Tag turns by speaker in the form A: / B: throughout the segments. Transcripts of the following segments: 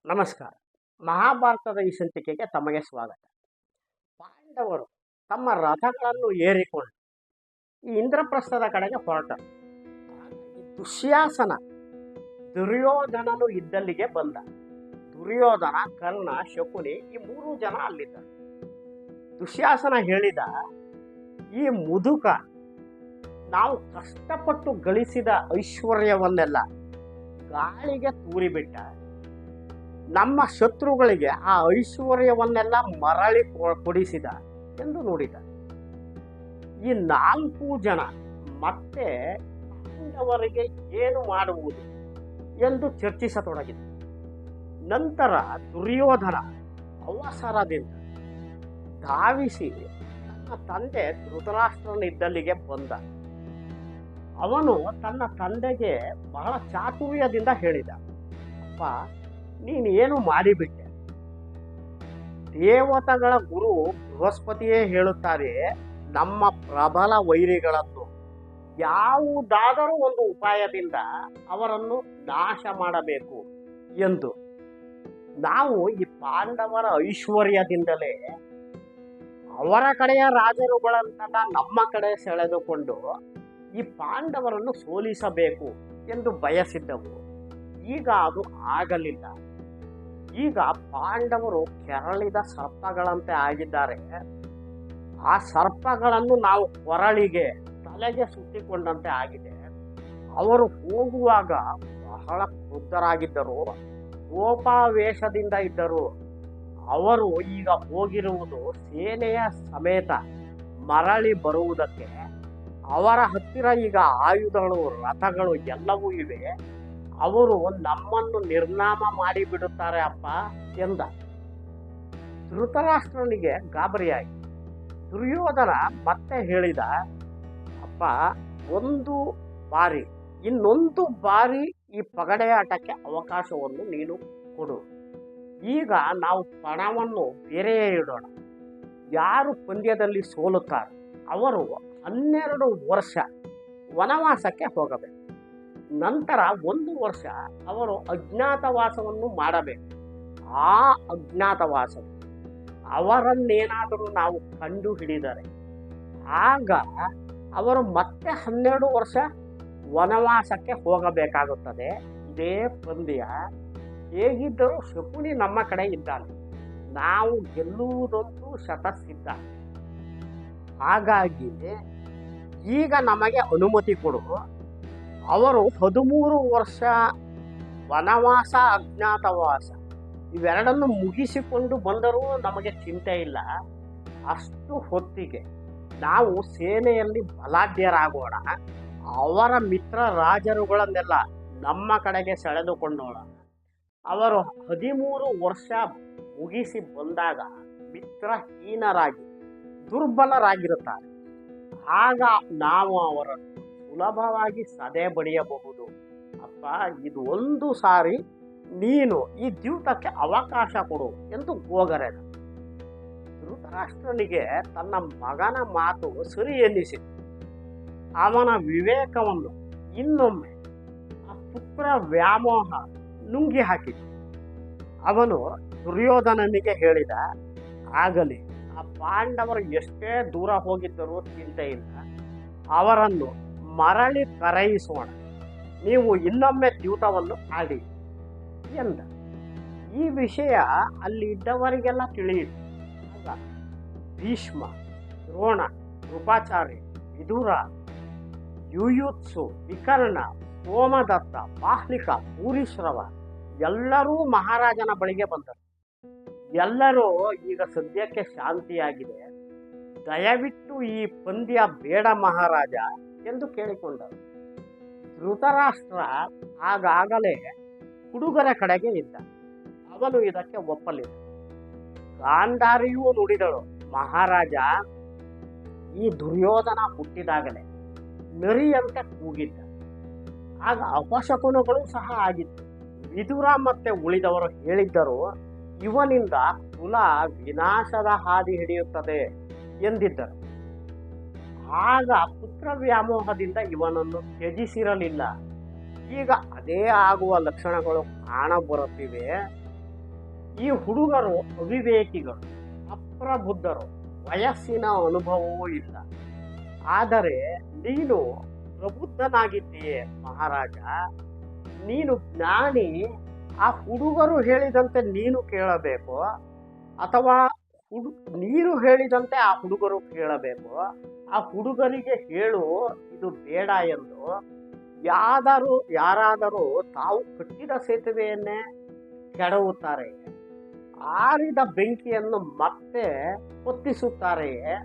A: ನಮಸ್ಕಾರ. ಮಹಾಭಾರತದ ಈ ಸಂಚಿಕೆಗೆ ತಮಗೆ ಸ್ವಾಗತ. ಪಾಂಡವರು ತಮ್ಮ ರಥಗಳನ್ನು ಏರಿಕೊಂಡು ಈ ಇಂದ್ರಪ್ರಸ್ಥದ ಕಡೆಗೆ ಹೊರಟರು. ದುಶ್ಯಾಸನ ದುರ್ಯೋಧನನು ಇದ್ದಲ್ಲಿಗೆ ಬಂದ. ದುರ್ಯೋಧನ, ಕರ್ಣ, ಶಕುನಿ ಈ 3 ಜನ ಅಲ್ಲಿದ್ದರು. ದುಶ್ಯಾಸನ ಹೇಳಿದ, ಈ ಮುದುಕ ನಾವು ಕಷ್ಟಪಟ್ಟು ಗಳಿಸಿದ ಐಶ್ವರ್ಯವನ್ನೆಲ್ಲ ಗಾಳಿಗೆ ತೂರಿಬಿಟ್ಟ. ನಮ್ಮ ಶತ್ರುಗಳಿಗೆ ಆ ಐಶ್ವರ್ಯವನ್ನೆಲ್ಲ ಮರಳಿ ಕೊಡಿಸಿದ ಎಂದು ನುಡಿದ. ಈ 4 ಜನ ಮತ್ತೆ ಪಾಂಡವರಿಗೆ ಏನು ಮಾಡುವುದು ಎಂದು ಚರ್ಚಿಸತೊಡಗಿದ. ನಂತರ ದುರ್ಯೋಧನ ಅವಸರದಿಂದ ಧಾವಿಸಿ ತನ್ನ ತಂದೆ ಧೃತರಾಷ್ಟ್ರನಿದ್ದಲ್ಲಿಗೆ ಬಂದ. ಅವನು ತನ್ನ ತಂದೆಗೆ ಬಹಳ ಚಾತುರ್ಯದಿಂದ ಹೇಳಿದ, ಅಪ್ಪ, ನೀನು ಏನು ಮಾಡಿಬಿಟ್ಟೆ. ದೇವತೆಗಳ ಗುರು ಬೃಹಸ್ಪತಿಯೇ ಹೇಳುತ್ತಾರೆ, ನಮ್ಮ ಪ್ರಬಲ ವೈರಿಗಳನ್ನು ಯಾವುದಾದರೂ ಒಂದು ಉಪಾಯದಿಂದ ಅವರನ್ನು ನಾಶ ಮಾಡಬೇಕು ಎಂದು. ನಾವು ಈ ಪಾಂಡವರ ಐಶ್ವರ್ಯದಿಂದಲೇ ಅವರ ಕಡೆಯ ರಾಜರುಗಳನ್ನೆಲ್ಲ ನಮ್ಮ ಕಡೆ ಸೆಳೆದುಕೊಂಡು ಈ ಪಾಂಡವರನ್ನು ಸೋಲಿಸಬೇಕು ಎಂದು ಬಯಸಿದ್ದವು. ಈಗ ಅದು ಆಗಲಿಲ್ಲ. ಈಗ ಪಾಂಡವರು ಕೆರಳಿದ ಸರ್ಪಗಳಂತೆ ಆಗಿದ್ದಾರೆ. ಆ ಸರ್ಪಗಳನ್ನು ನಾವು ಕೊರಳಿಗೆ ತಲೆಗೆ ಸುತ್ತಿಕೊಂಡಂತೆ ಆಗಿದೆ. ಅವರು ಹೋಗುವಾಗ ಬಹಳ ಕ್ರುದ್ಧರಾಗಿದ್ದರು, ಕೋಪಾವೇಶದಿಂದ ಇದ್ದರು. ಅವರು ಈಗ ಹೋಗಿರುವುದು ಸೇನೆಯ ಸಮೇತ ಮರಳಿ ಬರುವುದಕ್ಕೆ. ಅವರ ಹತ್ತಿರ ಈಗ ಆಯುಧಗಳು, ರಥಗಳು ಎಲ್ಲವೂ ಇವೆ. ಅವರು ನಮ್ಮನ್ನು ನಿರ್ನಾಮ ಮಾಡಿಬಿಡುತ್ತಾರೆ ಅಪ್ಪ ಎಂದ. ಧೃತರಾಷ್ಟ್ರನಿಗೆ ಗಾಬರಿಯಾಯಿತು. ದುರ್ಯೋಧನ ಮತ್ತೆ ಹೇಳಿದ, ಅಪ್ಪ, ಇನ್ನೊಂದು ಬಾರಿ ಈ ಪಗಡೆಯಾಟಕ್ಕೆ ಅವಕಾಶವನ್ನು ನೀನು ಕೊಡು. ಈಗ ನಾವು ಪಣವನ್ನು ಬೇರೆಯೇ ಇಡೋಣ. ಯಾರು ಪಂದ್ಯದಲ್ಲಿ ಸೋಲುತ್ತಾರೆ ಅವರು 12 ವರ್ಷ ವನವಾಸಕ್ಕೆ ಹೋಗಬೇಕು. ನಂತರ 1 ವರ್ಷ ಅವರು ಅಜ್ಞಾತವಾಸವನ್ನು ಮಾಡಬೇಕು. ಆ ಅಜ್ಞಾತವಾಸ ಅವರನ್ನೇನಾದರೂ ನಾವು ಕಂಡು ಹಿಡಿದರೆ ಆಗ ಅವರು ಮತ್ತೆ 12 ವರ್ಷ ವನವಾಸಕ್ಕೆ ಹೋಗಬೇಕಾಗುತ್ತದೆ. ಇದೇ ಪಂದ್ಯ. ಹೇಗಿದ್ದರೂ ಶಕುನಿ ನಮ್ಮ ಕಡೆ ಇದ್ದಾನೆ, ನಾವು ಗೆಲ್ಲುವುದಂತೂ ಶತಸಿದ್ಧ. ಹಾಗಾಗಿ ಈಗ ನಮಗೆ ಅನುಮತಿ ಕೊಡು. ಅವರು 13 ವರ್ಷ ವನವಾಸ, ಅಜ್ಞಾತವಾಸ ಇವೆರಡನ್ನು ಮುಗಿಸಿಕೊಂಡು ಬಂದರೂ ನಮಗೆ ಚಿಂತೆ ಇಲ್ಲ. ಅಷ್ಟು ಹೊತ್ತಿಗೆ ನಾವು ಸೇನೆಯಲ್ಲಿ ಬಲಾಢ್ಯರಾಗೋಣ. ಅವರ ಮಿತ್ರ ರಾಜರುಗಳನ್ನೆಲ್ಲ ನಮ್ಮ ಕಡೆಗೆ ಸೆಳೆದುಕೊಂಡೋಣ. ಅವರು 13 ವರ್ಷ ಮುಗಿಸಿ ಬಂದಾಗ ಮಿತ್ರಹೀನರಾಗಿ ದುರ್ಬಲರಾಗಿರುತ್ತಾರೆ. ಆಗ ನಾವು ಅವರನ್ನು ಸುಲಭವಾಗಿ ಸದೆ ಬಡಿಯಬಹುದು. ಅಪ್ಪ, ಇದು ಒಂದು ಸಾರಿ ನೀನು ಈ ದ್ಯೂತಕ್ಕೆ ಅವಕಾಶ ಕೊಡು ಎಂದು ಗೋಗರೆದ. ಧೃತರಾಷ್ಟ್ರನಿಗೆ ತನ್ನ ಮಗನ ಮಾತು ಸರಿ ಎನ್ನಿಸಿತು. ಅವನ ವಿವೇಕವನ್ನು ಇನ್ನೊಮ್ಮೆ ಆ ಪುತ್ರ ವ್ಯಾಮೋಹ ನುಂಗಿ ಹಾಕಿತು. ಅವನು ದುರ್ಯೋಧನನಿಗೆ ಹೇಳಿದ, ಆಗಲಿ, ಆ ಪಾಂಡವರು ಎಷ್ಟೇ ದೂರ ಹೋಗಿದ್ದರೂ ಚಿಂತೆ ಇಲ್ಲ. ಅವರನ್ನು ಮರಳಿ ಕರೆಯಿಸೋಣ. ನೀವು ಇನ್ನೊಮ್ಮೆ ದ್ಯೂತವನ್ನು ಆಡಿ ಎಂದ. ಈ ವಿಷಯ ಅಲ್ಲಿ ಇದ್ದವರಿಗೆಲ್ಲ ತಿಳಿಯಿತು. ಆಗ ಭೀಷ್ಮ, ದ್ರೋಣ, ಕೃಪಾಚಾರ್ಯ, ವಿದುರ, ಯುಯುತ್ಸು, ವಿಕರ್ಣ, ಸೋಮದತ್ತ, ಬಾಹ್ಲಿಕ, ಭೂರಿಶ್ರವ ಎಲ್ಲರೂ ಮಹಾರಾಜನ ಬಳಿಗೆ ಬಂದರು. ಎಲ್ಲರೂ ಈಗ ಸದ್ಯಕ್ಕೆ ಶಾಂತಿಯಾಗಿದೆ, ದಯವಿಟ್ಟು ಈ ಪಂದ್ಯ ಬೇಡ ಮಹಾರಾಜ ಎಂದು ಕೇಳಿಕೊಂಡರು. ಧೃತರಾಷ್ಟ್ರ ಆಗಾಗಲೇ ಹುಡುಗರ ಕಡೆಗೆ ಇದ್ದ. ಅವನು ಇದಕ್ಕೆ ಒಪ್ಪಲಿಲ್ಲ. ಗಾಂಧಾರಿಯೂ ನುಡಿದಳು, ಮಹಾರಾಜ, ಈ ದುರ್ಯೋಧನ ಹುಟ್ಟಿದಾಗಲೇ ನರಿಯಂತೆ ಕೂಗಿದ್ದ. ಆಗ ಅಪಶಕುನಗಳು ಸಹ ಆಗಿತ್ತು. ವಿದುರ ಮತ್ತೆ ಉಳಿದವರು ಹೇಳಿದ್ದರು, ಇವನಿಂದ ಕುಲ ವಿನಾಶದ ಹಾದಿ ಹಿಡಿಯುತ್ತದೆ ಎಂದಿದ್ದರು. ಆಗ ಪುತ್ರ ವ್ಯಾಮೋಹದಿಂದ ಇವನನ್ನು ತ್ಯಜಿಸಿರಲಿಲ್ಲ. ಈಗ ಅದೇ ಆಗುವ ಲಕ್ಷಣಗಳು ಕಾಣಬರುತ್ತಿವೆ. ಈ ಹುಡುಗರು ಅವಿವೇಕಿಗಳು, ಅಪ್ರಬುದ್ಧರು, ವಯಸ್ಸಿನ ಅನುಭವವೂ ಇಲ್ಲ. ಆದರೆ ನೀನು ಪ್ರಬುದ್ಧನಾಗಿದ್ದೀಯೆ ಮಹಾರಾಜ, ನೀನು ಜ್ಞಾನಿ. ಆ ಹುಡುಗರು ಹೇಳಿದಂತೆ ನೀನು ಕೇಳಬೇಕು, ಅಥವಾ ನೀನು ಹೇಳಿದಂತೆ ಆ ಹುಡುಗರು ಕೇಳಬೇಕು. ಆ ಹುಡುಗರಿಗೆ ಹೇಳು ಇದು ಬೇಡ ಎಂದು. ಯಾರಾದರೂ ತಾವು ಕಟ್ಟಿದ ಸೇತುವೆಯನ್ನೇ ಕೆಡವುತ್ತಾರೆ, ಆರಿದ ಬೆಂಕಿಯನ್ನು ಮತ್ತೆ ಹೊತ್ತಿಸುತ್ತಾರೆಯೇ.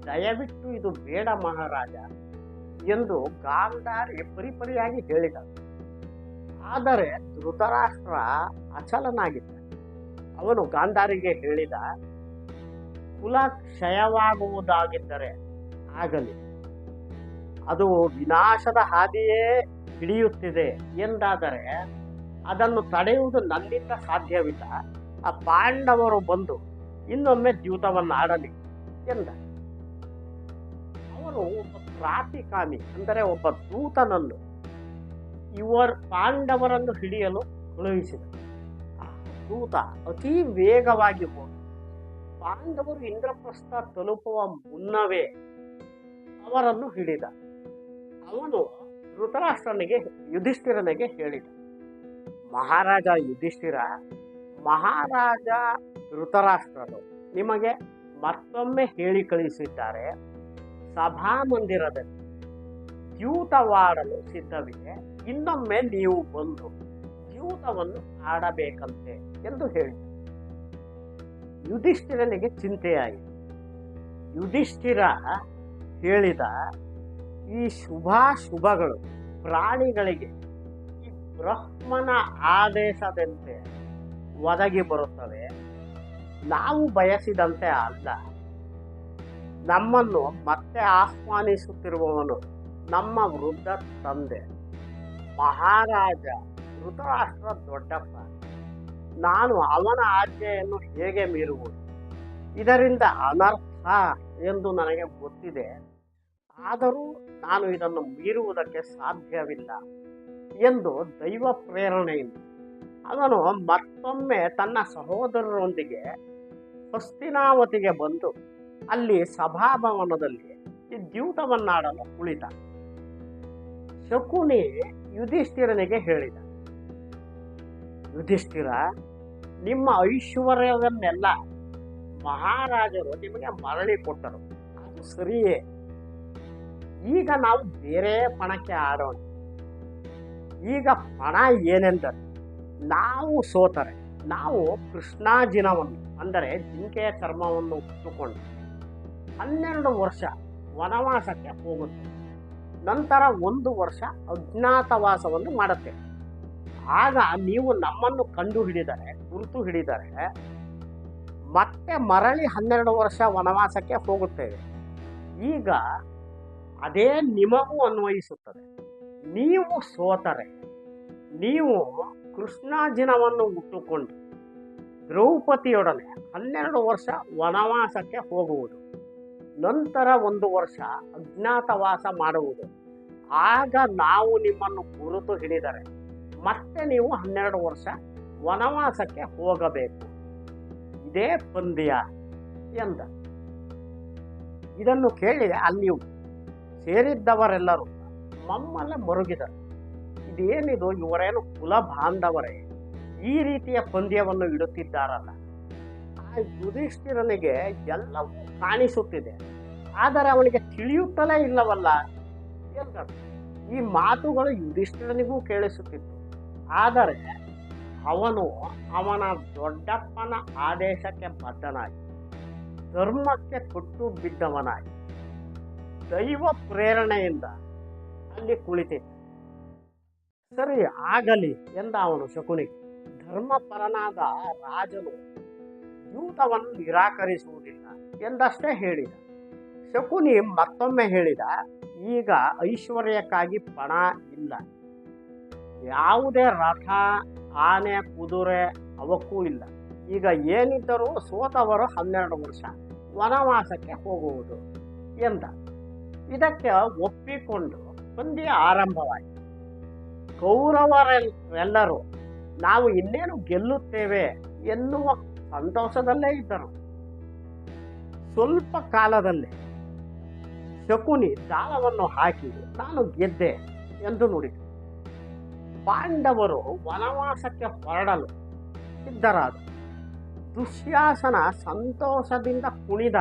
A: ದಯವಿಟ್ಟು ಇದು ಬೇಡ ಮಹಾರಾಜ ಎಂದು ಗಾಂಧಾರಿ ಪರಿಪರಿಯಾಗಿ ಹೇಳಿದ. ಆದರೆ ಧೃತರಾಷ್ಟ್ರ ಅಚಲನಾಗಿದ್ದ. ಅವನು ಗಾಂಧಾರಿಗೆ ಹೇಳಿದ, ಕುಲ ಕ್ಷಯವಾಗುವುದಾಗಿದ್ದರೆ ಆಗಲಿ, ಅದು ವಿನಾಶದ ಹಾದಿಯೇ ಹಿಡಿಯುತ್ತಿದೆ ಎಂದಾದರೆ ಅದನ್ನು ತಡೆಯುವುದು ನನ್ನಿಂದ ಸಾಧ್ಯವಿಲ್ಲ. ಆ ಪಾಂಡವರು ಬಂದು ಇನ್ನೊಮ್ಮೆ ದ್ಯೂತವನ್ನು ಆಡಲಿ ಎಂದ. ಅವನು ಒಬ್ಬ ಪ್ರಾತಿಕಾಮಿ, ಅಂದರೆ ಒಬ್ಬ ದೂತನನ್ನು ಪಾಂಡವರನ್ನು ಹಿಡಿಯಲು ಕಳುಹಿಸಿದ. ಆ ದೂತ ಅತಿ ವೇಗವಾಗಿ ಹೋದ. ಪಾಂಡವರು ಇಂದ್ರಪ್ರಸ್ಥ ತಲುಪುವ ಮುನ್ನವೇ ಅವರನ್ನು ಹಿಡಿದ. ಅವನು ಯುಧಿಷ್ಠಿರನಿಗೆ ಹೇಳಿದ, ಮಹಾರಾಜ ಯುಧಿಷ್ಠಿರ, ಮಹಾರಾಜ ಧೃತರಾಷ್ಟ್ರರು ನಿಮಗೆ ಮತ್ತೊಮ್ಮೆ ಹೇಳಿ ಕಳಿಸಿದ್ದಾರೆ, ಸಭಾಮಂದಿರದಲ್ಲಿ ದ್ಯೂತವಾಡಲು ಸಿದ್ಧವಿದೆ, ಇನ್ನೊಮ್ಮೆ ನೀವು ಬಂದು ದ್ಯೂತವನ್ನು ಆಡಬೇಕಂತೆ ಎಂದು ಹೇಳಿದ. ಯುಧಿಷ್ಠಿರನಿಗೆ ಚಿಂತೆಯಾಯಿತು. ಯುಧಿಷ್ಠಿರ ಹೇಳಿದ, ಈ ಶುಭಾಶುಭಗಳು ಪ್ರಾಣಿಗಳಿಗೆ ಈ ಬ್ರಹ್ಮನ ಆದೇಶದಂತೆ ಒದಗಿ ಬರುತ್ತವೆ, ನಾವು ಬಯಸಿದಂತೆ ಅಲ್ಲ. ನಮ್ಮನ್ನು ಮತ್ತೆ ಆಹ್ವಾನಿಸುತ್ತಿರುವವನು ನಮ್ಮ ವೃದ್ಧ ತಂದೆ ಮಹಾರಾಜ ಧೃತರಾಷ್ಟ್ರ ದೊಡ್ಡಪ್ಪ. ನಾನು ಅವನ ಆಜ್ಞೆಯನ್ನು ಹೇಗೆ ಮೀರುವುದು? ಇದರಿಂದ ಅನರ್ಥ ಎಂದು ನನಗೆ ಗೊತ್ತಿದೆ, ಆದರೂ ನಾನು ಇದನ್ನು ಮೀರುವುದಕ್ಕೆ ಸಾಧ್ಯವಿಲ್ಲ ಎಂದು ದೈವ ಪ್ರೇರಣೆಯಿಂದ ಅವನು ಮತ್ತೊಮ್ಮೆ ತನ್ನ ಸಹೋದರರೊಂದಿಗೆ ಹಸ್ತಿನಾವತಿಗೆ ಬಂದು ಅಲ್ಲಿ ಸಭಾಭವನದಲ್ಲಿ ಈ ದ್ಯೂತವನ್ನಾಡಲು ಕುಳಿತ. ಶಕುನಿ ಯುಧಿಷ್ಠಿರನಿಗೆ ಹೇಳಿದ, ಯುಧಿಷ್ಠಿರ, ನಿಮ್ಮ ಐಶ್ವರ್ಯವನ್ನೆಲ್ಲ ಮಹಾರಾಜರು ನಿಮಗೆ ಮರಳಿ ಕೊಟ್ಟರು, ಅದು ಸರಿಯೇ. ಈಗ ನಾವು ಬೇರೆ ಪಣಕ್ಕೆ ಆಡೋಣ. ಈಗ ಪಣ ಏನೆಂದರೆ, ನಾವು ಸೋತರೆ ನಾವು ಕೃಷ್ಣಾಜಿನವನ್ನು, ಅಂದರೆ ಜಿಂಕೆಯ ಚರ್ಮವನ್ನು ಉಟ್ಟುಕೊಂಡು 12 ವರ್ಷ ವನವಾಸಕ್ಕೆ ಹೋಗುತ್ತೇವೆ. ನಂತರ 1 ವರ್ಷ ಅಜ್ಞಾತವಾಸವನ್ನು ಮಾಡುತ್ತೇವೆ. ಆಗ ನೀವು ನಮ್ಮನ್ನು ಗುರುತು ಹಿಡಿದರೆ ಮತ್ತೆ ಮರಳಿ 12 ವರ್ಷ ವನವಾಸಕ್ಕೆ ಹೋಗುತ್ತೇವೆ. ಈಗ ಅದೇ ನಿಮಗೂ ಅನ್ವಯಿಸುತ್ತದೆ. ನೀವು ಸೋತರೆ ನೀವು ಕೃಷ್ಣಾಜಿನವನ್ನು ಉಟ್ಟುಕೊಂಡು ದ್ರೌಪದಿಯೊಡನೆ 12 ವರ್ಷ ವನವಾಸಕ್ಕೆ ಹೋಗುವುದು, ನಂತರ 1 ವರ್ಷ ಅಜ್ಞಾತವಾಸ ಮಾಡುವುದು. ಆಗ ನಾವು ನಿಮ್ಮನ್ನು ಗುರುತು ಹಿಡಿದರೆ ಮತ್ತೆ ನೀವು 12 ವರ್ಷ ವನವಾಸಕ್ಕೆ ಹೋಗಬೇಕು. ಇದೇ ಪಂದ್ಯ ಎಂದ. ಇದನ್ನು ಕೇಳಿ ಅಲ್ಲಿ ಸೇರಿದ್ದವರೆಲ್ಲರೂ ಮಮ್ಮಲ ಮರುಗಿದರು. ಇದೇನಿದು, ಇವರೇನು ಕುಲ ಬಾಂಧವರೇ, ಈ ರೀತಿಯ ಪಂದ್ಯವನ್ನು ಇಡುತ್ತಿದ್ದಾರಲ್ಲ. ಆ ಯುಧಿಷ್ಠಿರನಿಗೆ ಎಲ್ಲವೂ ಕಾಣಿಸುತ್ತಿದೆ, ಆದರೆ ಅವನಿಗೆ ತಿಳಿಯುತ್ತಲೇ ಇಲ್ಲವಲ್ಲ ಎಂದರು. ಈ ಮಾತುಗಳು ಯುಧಿಷ್ಠಿರನಿಗೂ ಕೇಳಿಸುತ್ತಿತ್ತು, ಆದರೆ ಅವನು ಅವನ ದೊಡ್ಡಪ್ಪನ ಆದೇಶಕ್ಕೆ ಬದ್ಧನಾಗಿ ಧರ್ಮಕ್ಕೆ ಕೊಟ್ಟು ಬಿದ್ದವನಾಗಿ ದೈವ ಪ್ರೇರಣೆಯಿಂದ ಅಲ್ಲಿ ಕುಳಿತಿದ್ದ. ಸರಿ ಆಗಲಿ ಎಂದ ಅವನು ಶಕುನಿಗೆ. ಧರ್ಮಪರನಾದ ರಾಜನು ದ್ಯೂತವನ್ನು ನಿರಾಕರಿಸುವುದಿಲ್ಲ ಎಂದಷ್ಟೇ ಹೇಳಿದ. ಶಕುನಿ ಮತ್ತೊಮ್ಮೆ ಹೇಳಿದ, ಈಗ ಐಶ್ವರ್ಯಕ್ಕಾಗಿ ಪಣ ಇಲ್ಲ, ಯಾವುದೇ ರಥ, ಆನೆ, ಕುದುರೆ ಅವಕ್ಕೂ ಇಲ್ಲ. ಈಗ ಏನಿದ್ದರೂ ಸೋತವರು 12 ವರ್ಷ ವನವಾಸಕ್ಕೆ ಹೋಗುವುದು ಎಂದ. ಇದಕ್ಕೆ ಒಪ್ಪಿಕೊಂಡು ಪಂದ್ಯ ಆರಂಭವಾಯಿತು. ಕೌರವರೆಲ್ಲರೂ ನಾವು ಇನ್ನೇನು ಗೆಲ್ಲುತ್ತೇವೆ ಎನ್ನುವ ಸಂತೋಷದಲ್ಲೇ ಇದ್ದರು. ಸ್ವಲ್ಪ ಕಾಲದಲ್ಲೇ ಶಕುನಿ ದಾಳವನ್ನು ಹಾಕಿ ನಾನು ಗೆದ್ದೆ ಎಂದು ನುಡಿದ. ಪಾಂಡವರು ವನವಾಸಕ್ಕೆ ಹೊರಡಲು ಸಿದ್ಧರಾದ. ದುಶ್ಯಾಸನ ಸಂತೋಷದಿಂದ ಕುಣಿದ.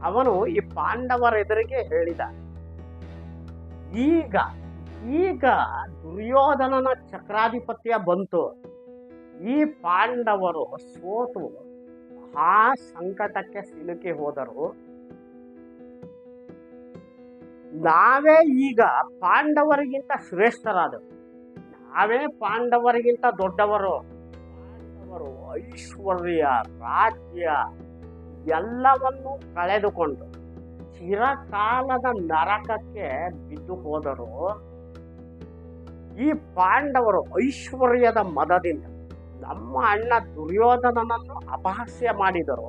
A: ಅವನು ಈ ಪಾಂಡವರೆದುರಿಗೆ ಹೇಳಿದ, ಈಗ ಈಗ ದುರ್ಯೋಧನನ ಚಕ್ರಾಧಿಪತ್ಯ ಬಂತು. ಈ ಪಾಂಡವರು ಸೋತು ಆ ಸಂಕಟಕ್ಕೆ ಸಿಲುಕಿ ಹೋದರು. ನಾವೇ ಈಗ ಪಾಂಡವರಿಗಿಂತ ಶ್ರೇಷ್ಠರಾದರು. ನಾವೇ ಪಾಂಡವರಿಗಿಂತ ದೊಡ್ಡವರು. ಪಾಂಡವರು ಐಶ್ವರ್ಯ, ರಾಜ್ಯ ಎಲ್ಲವನ್ನೂ ಕಳೆದುಕೊಂಡು ಚಿರಕಾಲದ ನರಕಕ್ಕೆ ಬಿದ್ದು ಹೋದರು. ಈ ಪಾಂಡವರು ಐಶ್ವರ್ಯದ ಮದದಿಂದ ನಮ್ಮ ಅಣ್ಣ ದುರ್ಯೋಧನನನ್ನು ಅಪಹಾಸ್ಯ ಮಾಡಿದರು.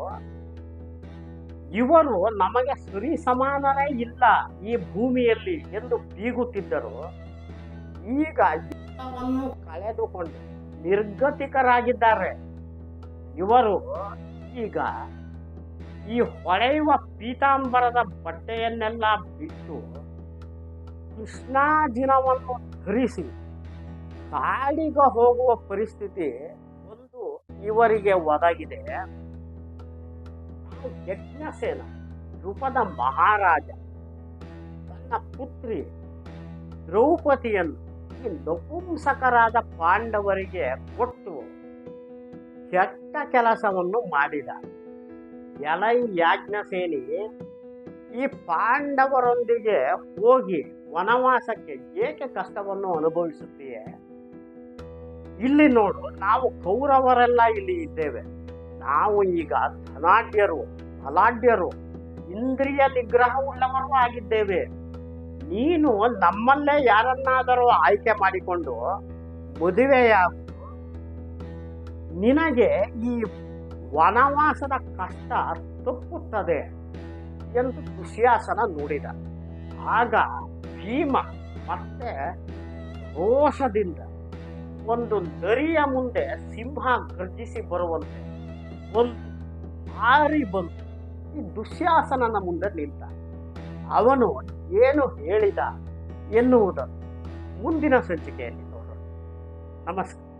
A: ಇವರು ನಮಗೆ ಸರಿ ಸಮಾನರೇ ಇಲ್ಲ ಈ ಭೂಮಿಯಲ್ಲಿ ಎಂದು ಬೀಗುತ್ತಿದ್ದರು. ಈಗ ಎಲ್ಲವನ್ನೂ ಕಳೆದುಕೊಂಡು ನಿರ್ಗತಿಕರಾಗಿದ್ದಾರೆ. ಇವರು ಈಗ ಈ ಹೊಳೆಯುವ ಪೀತಾಂಬರದ ಬಟ್ಟೆಯನ್ನೆಲ್ಲ ಬಿಟ್ಟು ಕೃಷ್ಣಾಜಿನವನ್ನು ಧರಿಸಿ ಕಾಡಿಗೆ ಹೋಗುವ ಪರಿಸ್ಥಿತಿ ಒಂದು ಇವರಿಗೆ ಒದಗಿದೆ. ಯಜ್ಞಸೇನ ದ್ರುಪದ ಮಹಾರಾಜ ತನ್ನ ಪುತ್ರಿ ದ್ರೌಪದಿಯನ್ನು ಈ ನಪುಂಸಕರಾದ ಪಾಂಡವರಿಗೆ ಕೊಟ್ಟು ಕೆಟ್ಟ ಕೆಲಸವನ್ನು ಮಾಡಿದ. ಎಲೈ ಯಾಜ್ಞಸೇನಿ, ಈ ಪಾಂಡವರೊಂದಿಗೆ ಹೋಗಿ ವನವಾಸಕ್ಕೆ ಏಕೆ ಕಷ್ಟವನ್ನು ಅನುಭವಿಸುತ್ತೀಯೆ? ಇಲ್ಲಿ ನೋಡು, ನಾವು ಕೌರವರೆಲ್ಲ ಇಲ್ಲಿ ಇದ್ದೇವೆ. ನಾವು ಈಗ ಧನಾಢ್ಯರು, ಬಲಾಢ್ಯರು, ಇಂದ್ರಿಯ ನಿಗ್ರಹವುಳ್ಳವರು ಆಗಿದ್ದೇವೆ. ನೀನು ನಮ್ಮಲ್ಲೇ ಯಾರನ್ನಾದರೂ ಆಯ್ಕೆ ಮಾಡಿಕೊಂಡು ಮದುವೆಯಾಗು. ನಿನಗೆ ಈ ವನವಾಸದ ಕಷ್ಟ ತಪ್ಪುತ್ತದೆ ಎಂದು ದುಶ್ಯಾಸನ ನುಡಿದ. ಆಗ ಭೀಮ ಮತ್ತೆ ರೋಷದಿಂದ ಒಂದು ನರಿಯ ಮುಂದೆ ಸಿಂಹ ಗರ್ಜಿಸಿ ಬರುವಂತೆ ಒಂದು ಹಾರಿ ಬಂದು ಈ ದುಶ್ಯಾಸನನ ಮುಂದೆ ನಿಂತ. ಅವನು ಏನು ಹೇಳಿದ ಎನ್ನುವುದನ್ನು ಮುಂದಿನ ಸಂಚಿಕೆಯಲ್ಲಿ ನೋಡೋಣ. ನಮಸ್ಕಾರ.